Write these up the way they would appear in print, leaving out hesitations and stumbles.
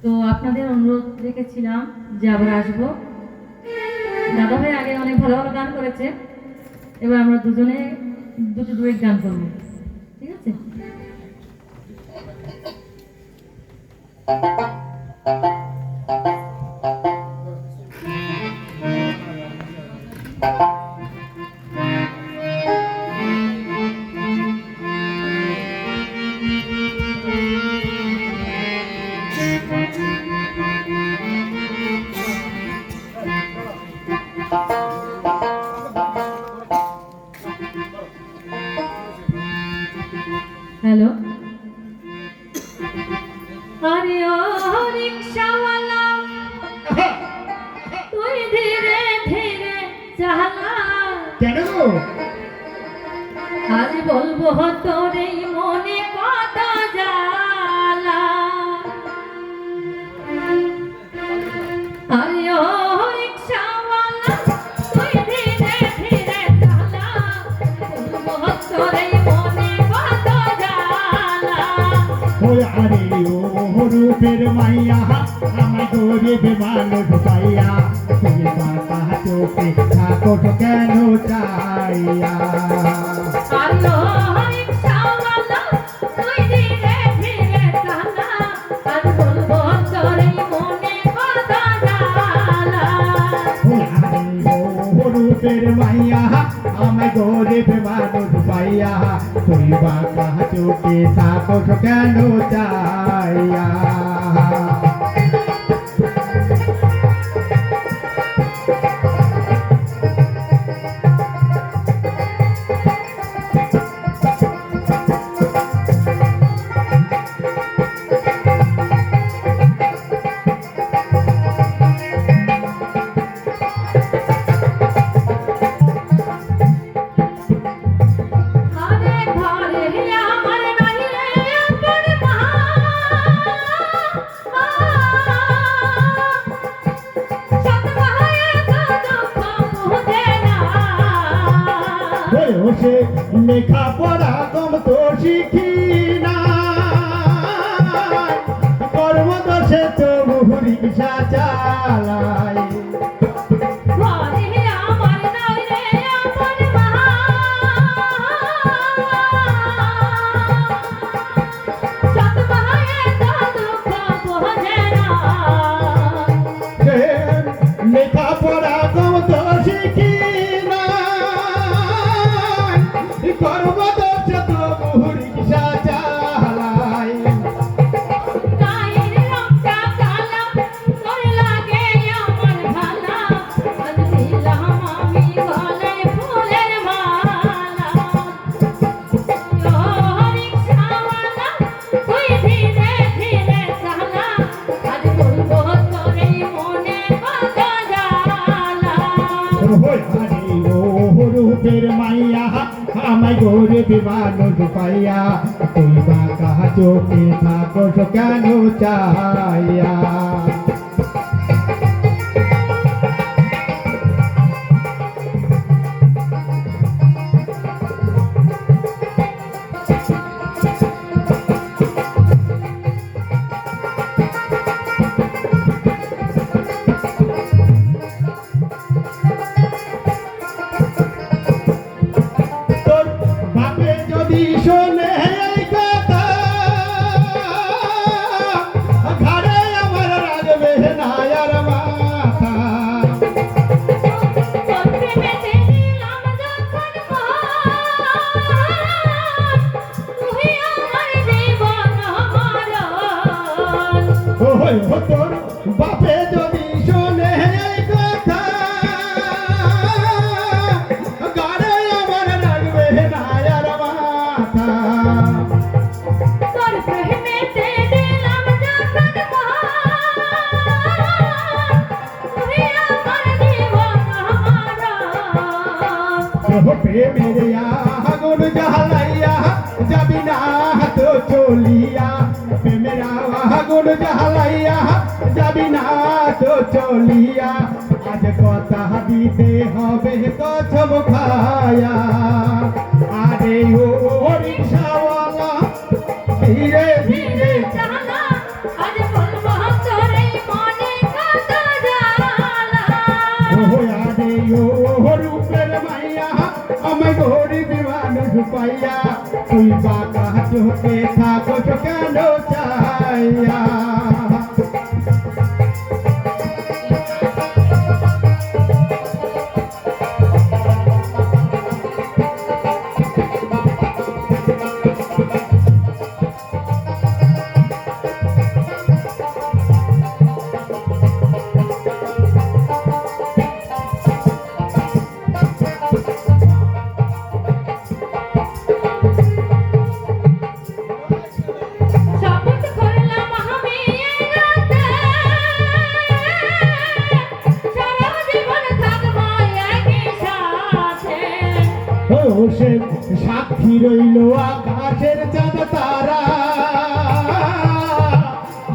তো আপনাদের অনুরোধ রেখেছিলাম যে আবার আসবো। দাদা ভাই আগে অনেক ভালো ভালো গান করেছে, এবার আমরা দুজনে দুটো ডুয়েট গান করবো, ঠিক আছে? হ্যালো, আরে ও রিকশাওয়ালা তুই ধীরে ধীরে চালা। কেন? আজ বলবো তোর এই মনে কত জ্বালা। আরে ও রিকশাওয়ালা তুই ধীরে ধীরে চালা, বলবো তোর এই মনে কত জ্বালা। ওই আরে ও রূপের মাইয়া আমার গরিব মানুষ পাইয়া তুমি বাঁকা চোখে থাকো কেন চাইয়া? আরে ও রিকশাওয়ালা তুই ধীরে ধীরে চালা, আজ বলবো তোর এই মনে কত জ্বালা। ওই আরে ও রূপের মাইয়া আমার গরিব মানুষ পাইয়া তুমি বাঁকা চোখে থাকো কেন চাইয়া? আরে ঘরে আমার নাই রে আপন মা, সৎ ভাইয়ে তো দুঃখ বুঝে না। বয়সে লেখাপড়া কম তো শিখি না, কর্মদোষে তো রিক্সা চালাই। ঘরে আমার নাই রে আপন মা, সৎ ভাইয়ে তো দুঃখ বুঝে না। লেখাপড়া কম তো শিখি না, কর্মদোষে তো রিক্সা চালাই। গায়ের রংটা কালা, তোর লাগে আমার ভালা, আজ দিলাম আমি গলায় ফুলের মালা। ও রিকশাওয়ালা তুই ধীরে ধীরে চালা, আজ বলবো তোর এই মনে কত জ্বালা। রূপের মাইয়া আমায় গরিব মানুষ পাইয়া তুই বাঁকা চোখে থাকো কেন চাইয়া? তোর বাপে যদি শোনে এই কথা, ঘরে আমার রাখবে না আর মাথা। তোর প্রেমেতে দিলাম যখন মন, তুই আমার জীবন মরণ। ওই তোর বাপে যদি শোনে এই কথা, ঘরে আমার রাখবে না আর মাথা। তোর প্রেমেতে দিলাম যখন মন, তুই আমার জীবন মরণ। প্রেমের আগুন জ্বালাইয়া যাবি না তো চলিয়া, প্রেমের আগুন জ্বালাইয়া যাবি না তো চলিয়া, আজ কথা দিতে হবে কসম খায়া। আরে ও রিকশাওয়ালা ধীরে ধীরে চালা, আজ বলবো তোর বাইয়া তুই বাঁকা চোখে থাকো কেন চাইয়া শপথ করলাম আমি এই রাতে সারা জীবন থাকবো একই সাথে। ও সে সাক্ষী রইল আকাশের চাঁদ তারা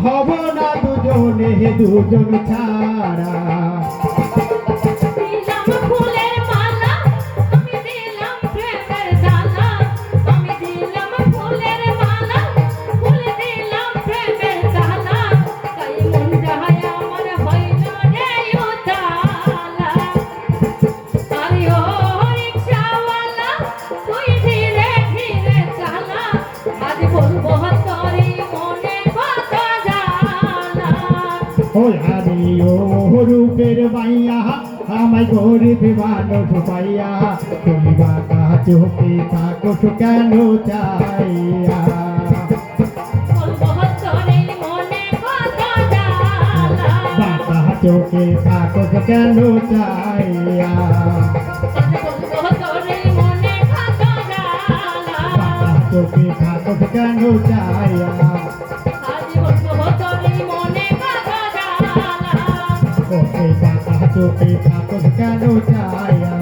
হব না দুজনে দুজন ছাড়া দিলাম ফুলের মালা আমি দিলাম প্রেমের জ্বালা আমি দিলাম ফুলের মালা ফুল দিলাম প্রেমের জ্বালা তাই মন যায় আমার হইল রে উজালা। আরে ও রিকশাওয়ালা তুই ধীরে ধীরে চালা আজ বলবো তোরই মনে কত জ্বালা। ও হারি ও রূপের মাইয়া আমায় গরিব মানুষ পাইয়া তুমি বাঁকা চোখে থাকো কেন চাইয়া বলবো তোরই মনে কত জ্বালা। বাঁকা চোখে থাকো কেন চাইয়া আজ বলবো তোরই মনে কত জ্বালা। বাঁকা চোখে থাকো কেন চাইয়া আজ বলবো তোরই মনে কত জ্বালা। ওকে বাঁকা চোখে থাকো কেন চাইয়া